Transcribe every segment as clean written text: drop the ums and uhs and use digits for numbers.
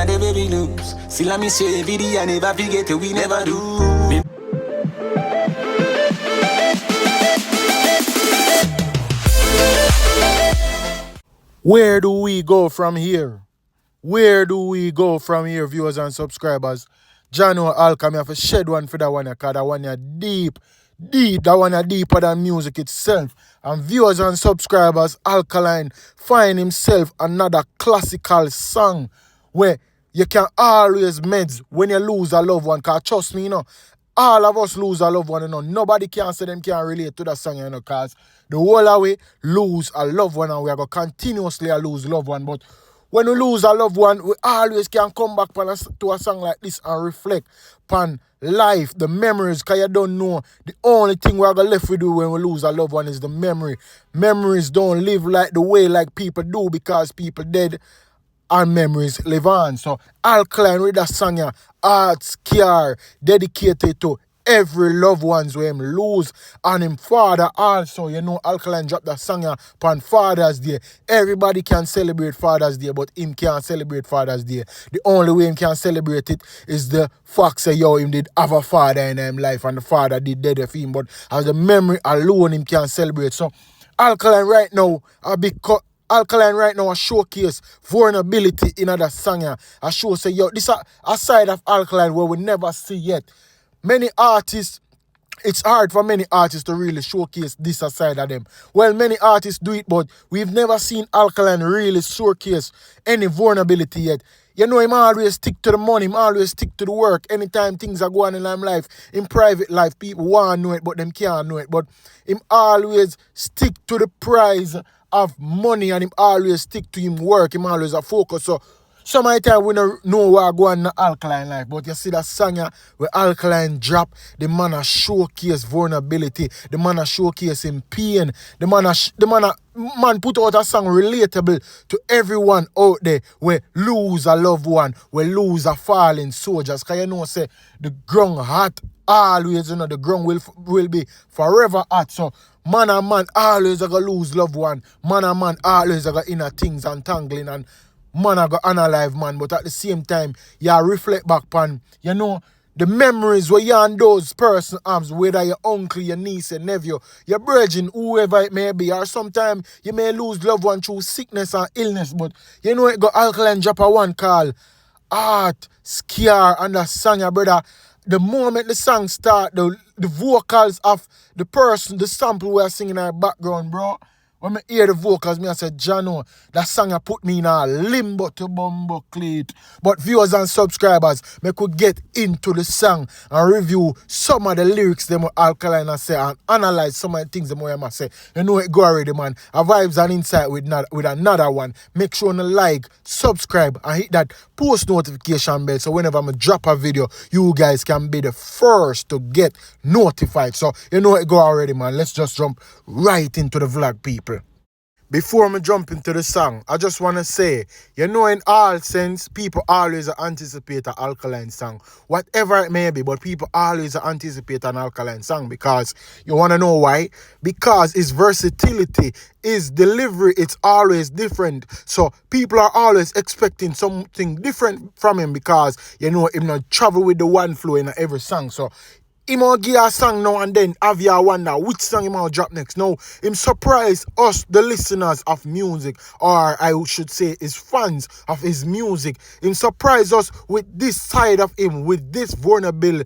a the baby lose. Still I miss you every day, I never forget you, we never do. Where do we go from here? Where do we go from here, viewers and subscribers? Jano Alkaline, I have to shed one for that one, because that one is deep, that one is deeper than music itself. And viewers and subscribers, Alkaline find himself another classical song where you can always meds when you lose a loved one. Because trust me, all of us lose a loved one, Nobody can say them can relate to that song, because the whole of we lose a loved one and we are going to continuously lose loved one. But when we lose a loved one, we always can come back to a song like this and reflect upon life, the memories, because you don't know, the only thing we are going to left with do when we lose a loved one is the memory. Memories don't live like the way like people do, because people dead and memories live on. So Alkaline with that song, Heart's Care, dedicated to every loved ones where him lose, and him father also. Alkaline dropped that song upon Father's Day. Everybody can celebrate Father's Day, but him can't celebrate Father's Day. The only way him can celebrate it is the fact say, him did have a father in his life, and the father did dead of him, but as the memory alone him can't celebrate. So Alkaline right now a showcase vulnerability in that song. I show say, this a side of Alkaline where we never see yet. Many artists, it's hard for many artists to really showcase this side of them. Well, many artists do it, but we've never seen Alkaline really showcase any vulnerability yet. Him always stick to the money, him always stick to the work. Anytime things are going on in his life, in private life, people want to know it, but them can't know it. But him always stick to the prize of money, and him always stick to him work, him always a focus. So some of the time we don't know what going on in the Alkaline life, but you see that song where Alkaline drop, the man a showcase vulnerability, the man a showcase in pain, the man put out a song relatable to everyone out there where lose a loved one, where lose a fallen soldiers. Because say the ground hot always, the ground will be forever hot. So man and man always are gonna lose loved one. Man and man always are gonna inner things and tangling, and man I go analyze man, but at the same time, you reflect back on, the memories where you and those person arms, whether your uncle, your niece, your nephew, your virgin, whoever it may be, or sometimes you may lose loved one through sickness or illness, but it got Alkaline drop a one call, Heart's Care, and the song, brother. The moment the song start, the vocals of the person, the sample we are singing in the background, bro. When I hear the vocals, I say, Jano, that song put me in a limbo to bumbo cleat. But viewers and subscribers, I could get into the song and review some of the lyrics them Alkaline say and analyze some of the things them I say. It go already, man. A vibes and insight with another one. Make sure you like, subscribe, and hit that post notification bell so whenever I drop a video, you guys can be the first to get notified. So it go already, man. Let's just jump right into the vlog, people. Before I jump into the song, I just want to say, in all sense, people always anticipate an Alkaline song. Whatever it may be, but people always anticipate an Alkaline song, because you want to know why? Because his versatility, his delivery, it's always different. So people are always expecting something different from him, because, him not travel with the one flow in every song. So he might give a song now and then have you wonder which song he might drop next. Now, him surprise us, the listeners of music, or I should say his fans of his music. Him surprise us with this side of him, with this vulnerable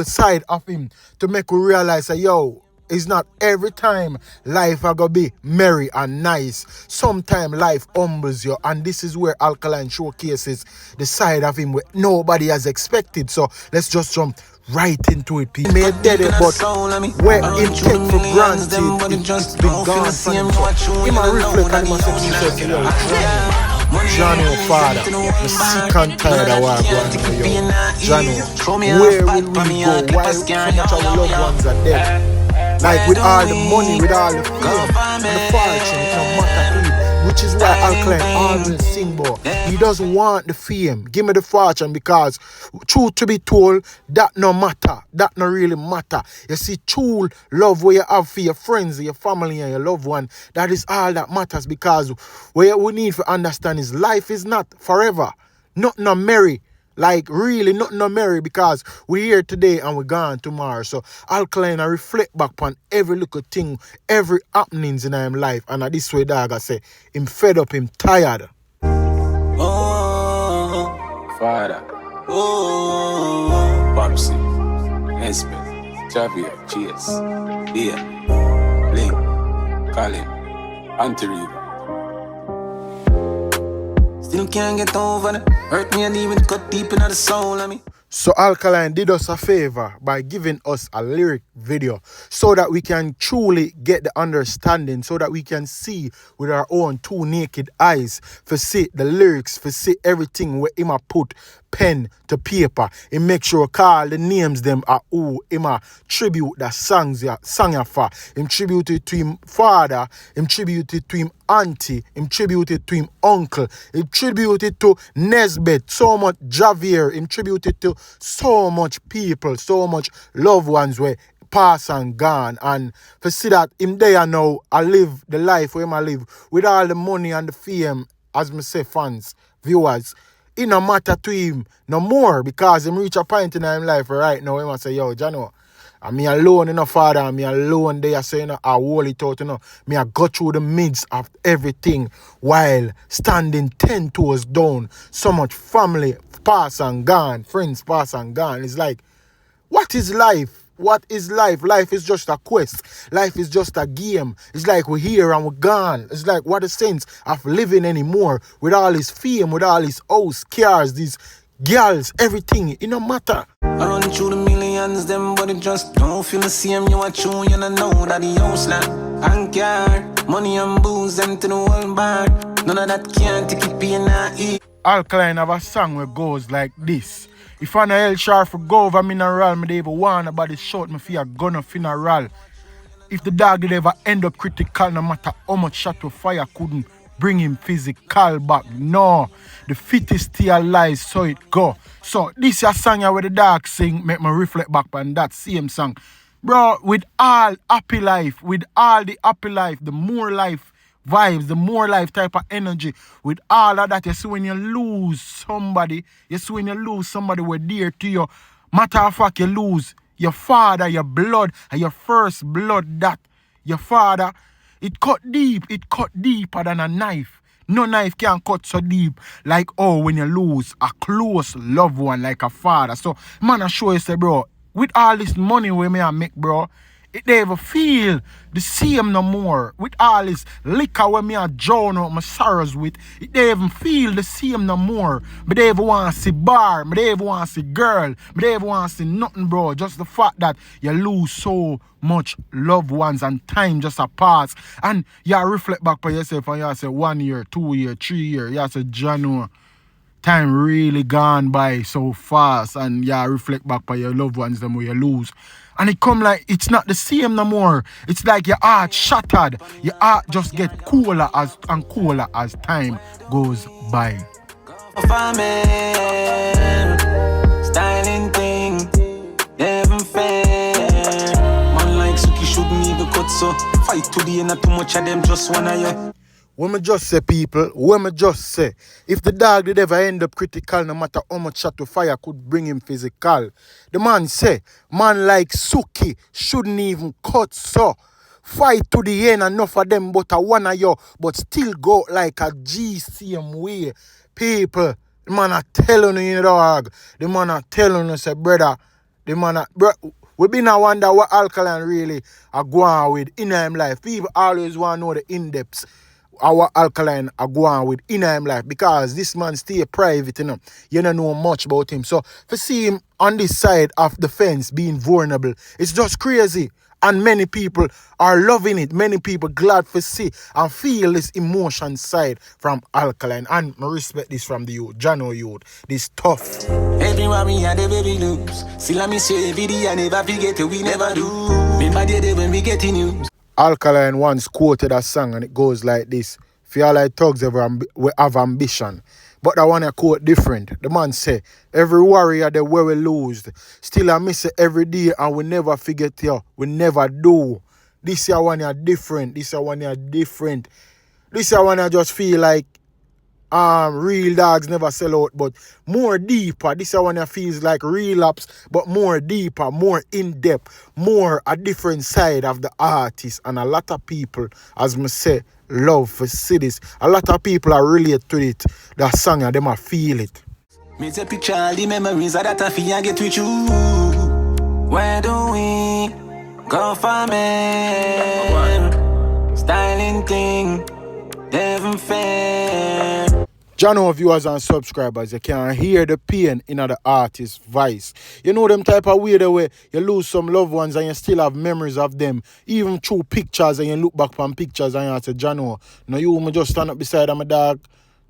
side of him, to make we realize that, it's not every time life are gonna be merry and nice. Sometimes life humbles you, and this is where Alkaline showcases the side of him where nobody has expected. So let's just jump right into it, people. He may dead it, but where him take for granted, it's been gone from him. So he might reflect and he must say to himself, Jano, father, I'm sick and tired of what I'm going to you. Jano, where will we go? Why so much of our loved ones are dead? Like with all the money, with all the fame, and the fortune, it no matter to him. Which is why Alkaline always sing about. He doesn't want the fame. Give me the fortune, because truth to be told, that no matter. That no really matter. You see, true love where you have for your friends, your family, and your loved one, that is all that matters, because what we need to understand is life is not forever. Not no merry. Like really not no merry because we here today and we gone tomorrow. So Alkaline I reflect back on every little thing, every happenings in him life. And this way dog I say him fed up, him tired. Oh, Father. Oh, Popsy. Espen. Javier. Cheers. Dear. Link. Colin. Auntie River. Still can't get over it. Hurt me and even cut deep into the soul of me. So Alkaline did us a favor by giving us a lyric video so that we can truly get the understanding, so that we can see with our own two naked eyes, for see the lyrics, for see everything where him a put pen to paper. He make sure call the names them are who him a tribute the songs ya for. Him tributed to him father, him tributed to him auntie, him tributed to him uncle, him tributed to Nesbeth, so much Javier, him tributed to so much people, so much loved ones where pass and gone. And to see that him there now, I live the life where I live with all the money and the fame, as me say, fans, viewers. It no matter to him no more because him reach a point in his life right now. He must say, yo, Jano, I'm me alone, you know, father, I'm me alone there, so you know, I hold it out, you know. Me I go through the midst of everything while standing 10 toes down. So much family pass and gone, friends pass and gone. It's like, what is life? What is life? Life is just a quest. Life is just a game. It's like we're here and we're gone. It's like, what the sense of living anymore with all this fame, with all these house, cars, these girls, everything. It no matter. I run through the millions, them but it just don't feel the same. You are true, you don't know that the house land and car, money and booze, them to the whole bar. None of that can't take it being not eat. Alkaline have a song where goes like this. If I'm a hell sharp for go over mineral, me they ever want nobody shot me for a gun of funeral. If the dog did ever end up critical, no matter how much shot of fire couldn't bring him physical back. No, the fittest stay alive, so it go. So this is a song where the dog sing, make me reflect back on that same song. Bro, with all happy life, with all the happy life, the more life vibes, the more life type of energy, with all of that, you see when you lose somebody, we're dear to you. Matter of fact, you lose your father, your blood, and your first blood, that your father, it cut deeper than a knife. No knife can cut so deep like when you lose a close loved one like a father. So man, I show you say, bro, with all this money we may make, bro, it never feel the same no more. With all this liquor when me a drown out my sorrows with, it never even feel the same no more. But they ever want to see bar, but they ever want to see girl, but they ever want to see nothing, bro. Just the fact that you lose so much loved ones and time just a pass. And you reflect back on yourself and you say 1 year, 2 year, 3 year, you say Jano, time really gone by so fast, and you reflect back on your loved ones them where you lose. And it come like it's not the same no more. It's like your heart shattered. Your heart just get cooler and cooler as time goes by. Styling thing, never fair. Man like Suki shouldn't even cut so. Fight today, not too much of them just wanna yeah. When me just say, people, if the dog did ever end up critical, no matter how much shot to fire could bring him physical, the man say, man like Suki shouldn't even cut so. Fight to the end, enough of them but a one of you, but still go like a G same way. People, the man are telling you, dog. The man are telling you, say, brother, we been a wonder what Alkaline really are going with in him life. People always want to know the in-depths. Our Alkaline are going with in him life because this man stay private, you know. You don't know much about him. So to see him on this side of the fence being vulnerable, it's just crazy. And many people are loving it. Many people glad to see and feel this emotion side from Alkaline. And I respect this from the youth, Jano youth. This tough. Everywhere we had the baby loops. Still I miss you every day. I never forget you, we never do. Remember the day when we get in news. Alkaline once quoted a song and it goes like this. For all like thugs we have ambition. But that one I quote different. The man say, every warrior that where we lose. Still I miss it every day and we never forget you. We never do. This year one are different. This year one I just feel like Real dogs never sell out, but more deeper. This one that feels like relapse, but more deeper, more in-depth, more a different side of the artist. And a lot of people, as me say, love to see this. A lot of people are relate to it. That song, and them a feel it. Me take picture all the memories of that I feel get with you. Where do we go from it? Styling thing, never fair. Channel viewers and subscribers, you can hear the pain in the artist's voice. You know them type of way the way you lose some loved ones and you still have memories of them, even through pictures, and you look back on pictures and you say, Jano, no you me just stand up beside my dog.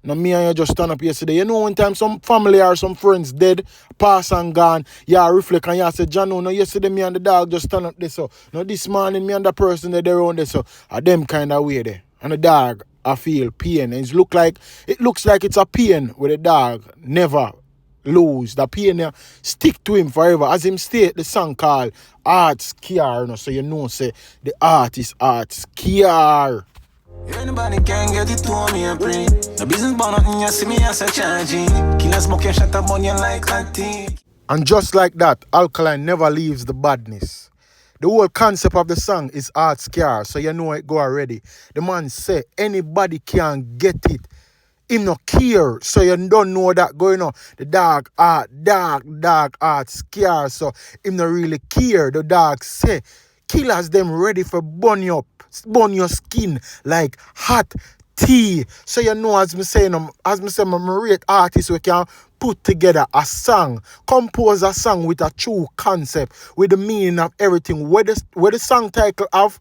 No me and you just stand up yesterday. You know one time some family or some friends dead, pass and gone, you reflect and you say, Jano, no yesterday me and the dog just stand up there so. No this morning me and the person that they're around there so. A them kind of way there. And the dog I feel pain. It looks like it's a pain where the dog never lose. The pain stick to him forever. As him state the song called Arts Care, you know, so you know say the art is Arts Care. Anybody can get it to me and pray. The business born nothing you see me as a charging. Killer smoke your shut up on you like that thing. And just like that, Alkaline never leaves the badness. The whole concept of the song is Arts Care, so you know it go already. The man say anybody can get it. Him no care, so you don't know that going on. The dark arts care, so him no really care. The dog say killers them ready for burn your skin like hot tea. So you know as me say, my rate artists we can put together a song, compose a song with a true concept, with the meaning of everything. Where the song title of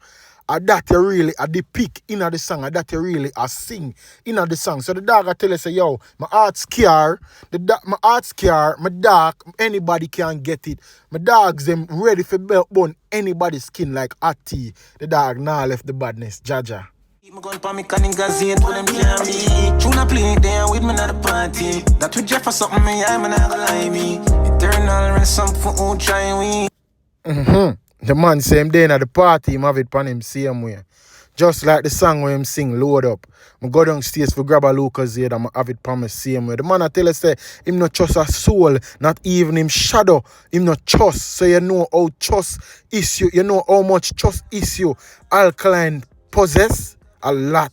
that you really depict in the song, that you really sing in the song. So the dog I tell you say, yo, my heart's care, my dog, anybody can get it. My dogs them ready for burn anybody's skin like hot tea. The dog now left the badness, Jaja. I'm going for me canning gazette to them can be. Tuna play there with me at the party. That we Jeff for something me, I'm not gonna lie me. Eternal rest some for who try we. The man same day at the party, him have it pan him same way. Just like the song where him sing Load Up. I go downstairs for grab a Lucas here and I have it pan me same way. The man I tell us say him not trust a soul, not even him shadow. Him not trust. So you know how trust issue, you know how much trust issue Alkaline possess. A lot.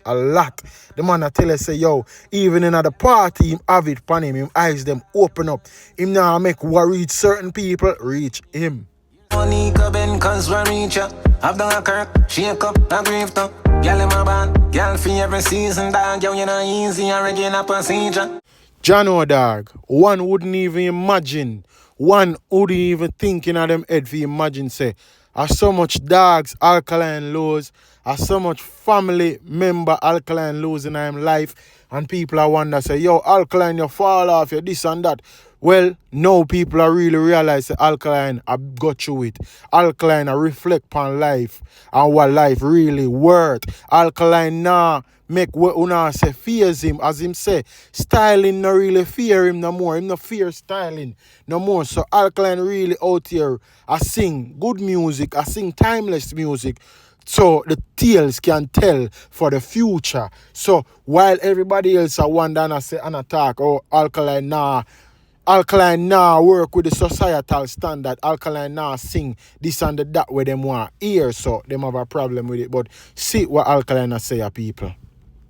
The man I tell us say, yo, even in the party, him have it pan him eyes them open up. Him now make worried certain people reach him. Money Ben cause we reach ya. Have done a kirk, shake up, a grief up. Girl in my band, girl for every season, dog. Yo, you know easy, a regular procedure. Jano dog, one wouldn't even imagine. One wouldn't even think in them head for imagine say, as so much dogs Alkaline lose, as so much family member Alkaline lose in him life, and people are wonder say, yo, Alkaline you fall off, you this and that. Well, now people are really realize that Alkaline have got through it. Alkaline a reflect upon life and what life really worth. Alkaline now make what una say fears him, as him say, styling no really fear him no more. Him no fear styling no more. So Alkaline really out here I sing good music, I sing timeless music. So the tales can tell for the future. So while everybody else are wonder and I say and attack, oh Alkaline now work with the societal standard. Alkaline now sing this and that where them want hear, so them have a problem with it. But see what Alkaline say people.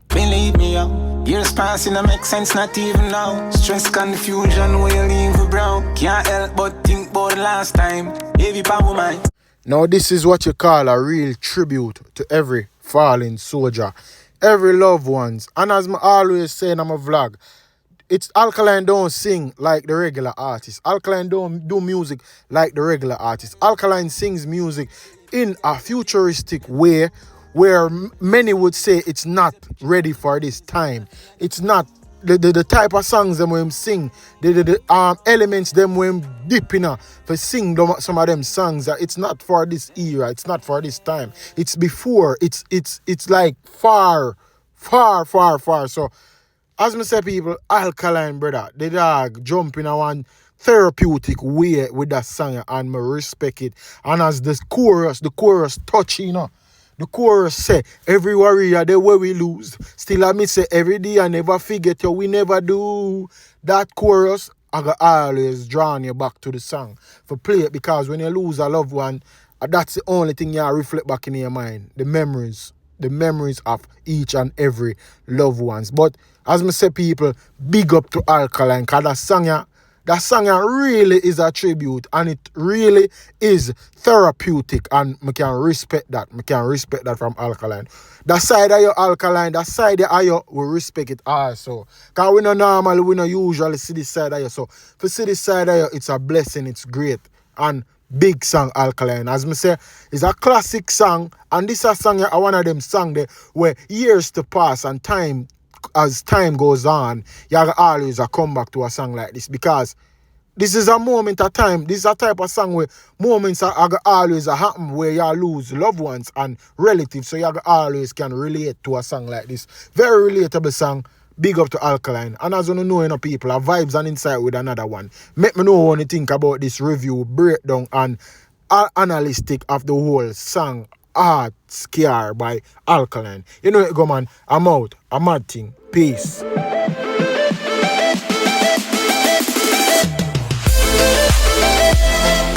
Believe me, yo. Years passing, I make sense, not even now. Stress, confusion, will leave bro. Can't help but think about the last time. Heavy power mind. Now this is what you call a real tribute to every fallen soldier, every loved ones. And as I always say in my vlog, it's Alkaline don't sing like the regular artist. Alkaline don't do music like the regular artist. Alkaline sings music in a futuristic way where many would say it's not ready for this time. It's not the type of songs them when him sing, the elements them when him dip in for sing some of them songs that it's not for this era, it's not for this time. It's before, it's like far. So as me say people, Alkaline brother, the dog jump in a one therapeutic way with that song and me respect it. And as the chorus touch, you know, The chorus say, every warrior the way we lose. Still I me say every day I never forget you, we never do. That chorus, I got always drawing you back to the song. For play it because when you lose a loved one, that's the only thing you reflect back in your mind. The memories of each and every loved ones. But as me say people, big up to Alkaline, cause that song really is a tribute and it really is therapeutic and I can respect that. I can respect that from Alkaline. That side of your Alkaline, that side of you, we respect it also. Because we don't usually see this side of you. So to see this side of you, it's a blessing, it's great. And big song Alkaline. As me say, it's a classic song and this is a song, one of them songs there where years to pass and as time goes on, you always come back to a song like this because this is a moment of time. This is a type of song where moments are always happen where you lose loved ones and relatives. So you always can relate to a song like this. Very relatable song. Big up to Alkaline. And as you know, people, a vibes and insight with another one. Make me know what you think about this review, breakdown, and analytic of the whole song. Art Scare by Alkaline. You know it, go man. I'm out. I'm mad thing. Peace.